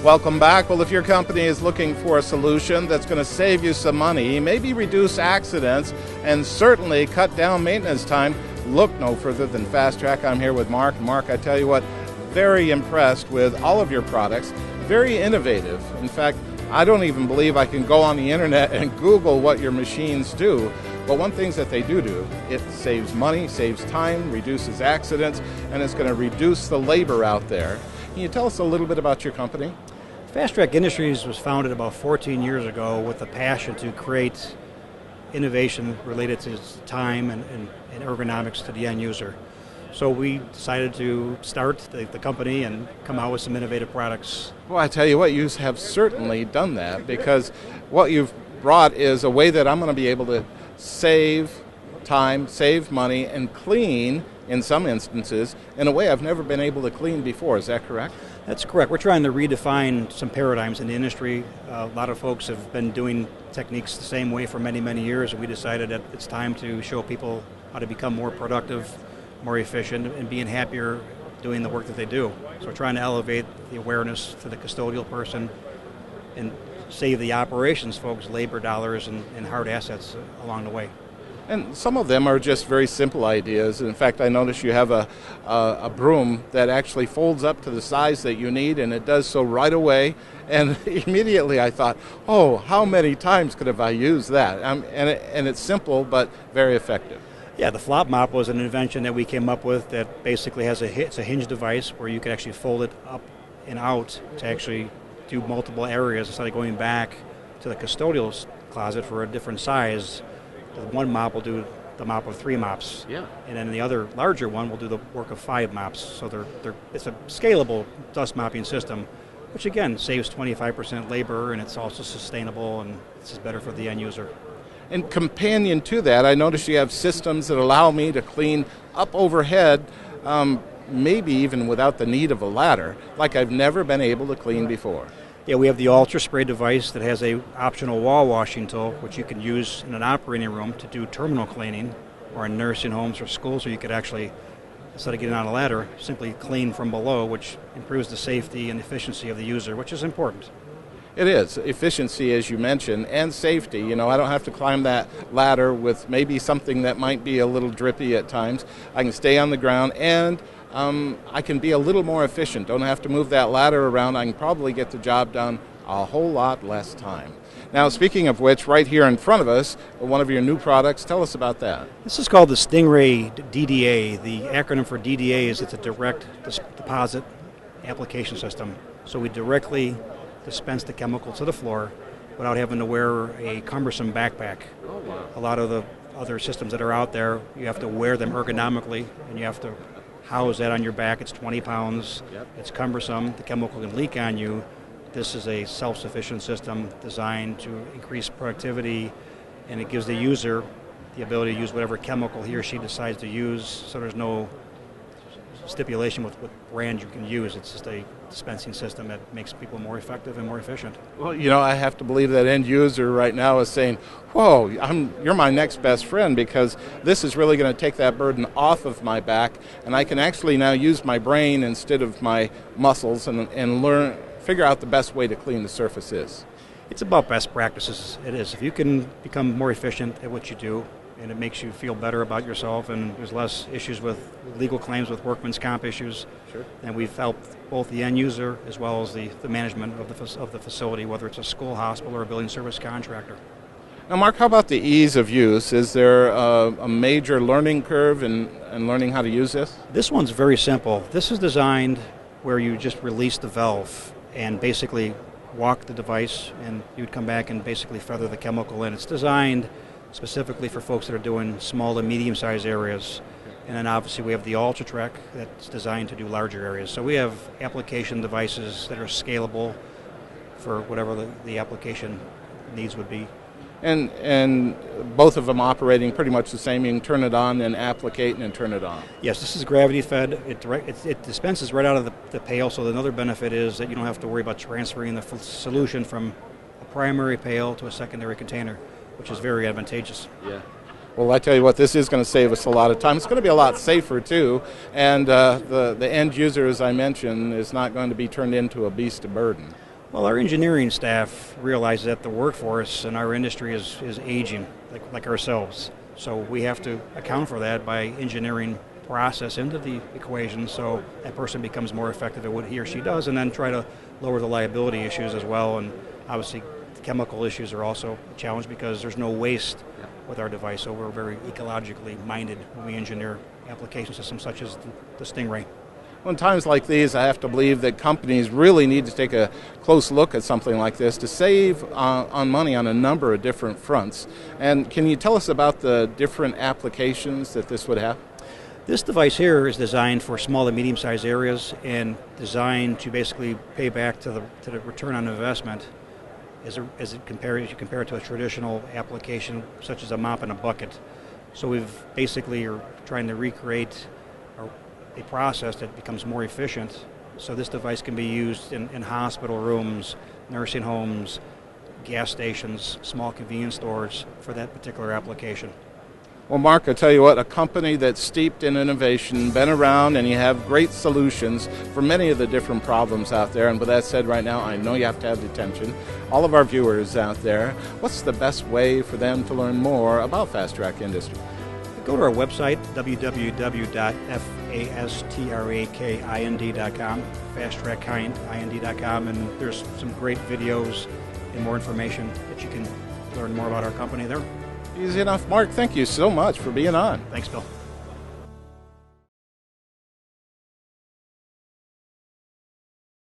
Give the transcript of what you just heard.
Welcome back. Well, if your company is looking for a solution that's going to save you some money, maybe reduce accidents, and certainly cut down maintenance time, look no further than Fast Trak. I'm here with Mark. Mark, I tell you what, very impressed with all of your products. Very innovative. In fact, I don't even believe I can go on the internet and Google what your machines do. But one thing that they do, it saves money, saves time, reduces accidents, and it's going to reduce the labor out there. Can you tell us a little bit about your company? Fast Trak Industries was founded about 14 years ago with a passion to create innovation related to time and ergonomics to the end user. So we decided to start the company and come out with some innovative products. Well, I tell you what, you have certainly done that, because what you've brought is a way that I'm going to be able to save time, save money, and clean, in some instances, in a way I've never been able to clean before. Is that correct? That's correct. We're trying to redefine some paradigms in the industry. A lot of folks have been doing techniques the same way for many, many years, and we decided that it's time to show people how to become more productive, more efficient, and being happier doing the work that they do. So we're trying to elevate the awareness to the custodial person and save the operations folks labor dollars and hard assets along the way. And some of them are just very simple ideas. In fact, I noticed you have a broom that actually folds up to the size that you need, and it does so right away. And immediately I thought, oh, how many times could have I used that? And it's simple, but very effective. Yeah, the flop mop was an invention that we came up with that basically has it's a hinge device where you can actually fold it up and out to actually do multiple areas instead of going back to the custodial closet for a different size. The one mop will do the mop of 3 mops, yeah, and then the other larger one will do the work of 5 mops. So it's a scalable dust mopping system, which again saves 25% labor, and it's also sustainable, and it's better for the end user. And companion to that, I notice you have systems that allow me to clean up overhead, maybe even without the need of a ladder, like I've never been able to clean before. Yeah, we have the Ultra Spray device that has a optional wall washing tool, which you can use in an operating room to do terminal cleaning, or in nursing homes or schools, where you could actually, instead of getting on a ladder, simply clean from below, which improves the safety and efficiency of the user, which is important. It is. Efficiency, as you mentioned, and safety. You know, I don't have to climb that ladder with maybe something that might be a little drippy at times. I can stay on the ground, and I can be a little more efficient. Don't have to move that ladder around. I can probably get the job done a whole lot less time. Now, speaking of which, right here in front of us, one of your new products. Tell us about that. This is called the Stingray DDA. The acronym for DDA is it's a direct deposit application system. So we directly dispense the chemical to the floor without having to wear a cumbersome backpack. Oh, wow. A lot of the other systems that are out there, you have to wear them ergonomically, and you have to house that on your back. It's 20 pounds. Yep. It's cumbersome. The chemical can leak on you. This is a self-sufficient system designed to increase productivity, and it gives the user the ability to use whatever chemical he or she decides to use, so there's no stipulation with what brand you can use. It's just a dispensing system that makes people more effective and more efficient. Well, you know, I have to believe that end user right now is saying, whoa, you're my next best friend, because this is really going to take that burden off of my back, and I can actually now use my brain instead of my muscles and figure out the best way to clean the surfaces. It's about best practices. It is. If you can become more efficient at what you do, and it makes you feel better about yourself, and there's less issues with legal claims with workman's comp issues. Sure. And we've helped both the end user as well as the management of the facility, whether it's a school, hospital, or a building service contractor. Now, Mark, how about the ease of use? Is there a major learning curve in learning how to use this? This one's very simple. This is designed where you just release the valve and basically walk the device, and you'd come back and basically feather the chemical in. It's designed specifically for folks that are doing small to medium-sized areas. And then obviously we have the Ultra Trak that's designed to do larger areas. So we have application devices that are scalable for whatever the application needs would be. And both of them operating pretty much the same. You can turn it on and applicate and then turn it on. Yes, this is gravity fed. It dispenses right out of the pail, so another benefit is that you don't have to worry about transferring the solution from a primary pail to a secondary container, which is very advantageous. Yeah. Well, I tell you what, this is going to save us a lot of time. It's going to be a lot safer, too. And the end user, as I mentioned, is not going to be turned into a beast of burden. Well, our engineering staff realizes that the workforce in our industry is aging, like ourselves. So we have to account for that by engineering process into the equation so that person becomes more effective at what he or she does, and then try to lower the liability issues as well. And obviously the chemical issues are also a challenge because there's no waste with our device, so we're very ecologically minded when we engineer application systems such as the Stingray. Well, in times like these, I have to believe that companies really need to take a close look at something like this to save on money on a number of different fronts. And can you tell us about the different applications that this would have? This device here is designed for small to medium-sized areas and designed to basically pay back to the return on investment as you compare it to a traditional application such as a mop and a bucket. So we've basically are trying to recreate a process that becomes more efficient. So this device can be used in hospital rooms, nursing homes, gas stations, small convenience stores for that particular application. Well, Mark, I tell you what, a company that's steeped in innovation, been around, and you have great solutions for many of the different problems out there. And with that said, right now, I know you have to have the attention. All of our viewers out there, what's the best way for them to learn more about Fast Track Industry? Go to our website, www.fasttrakind.com, fasttrakind.com, and there's some great videos and more information that you can learn more about our company there. Easy enough. Mark, thank you so much for being on. Thanks, Bill.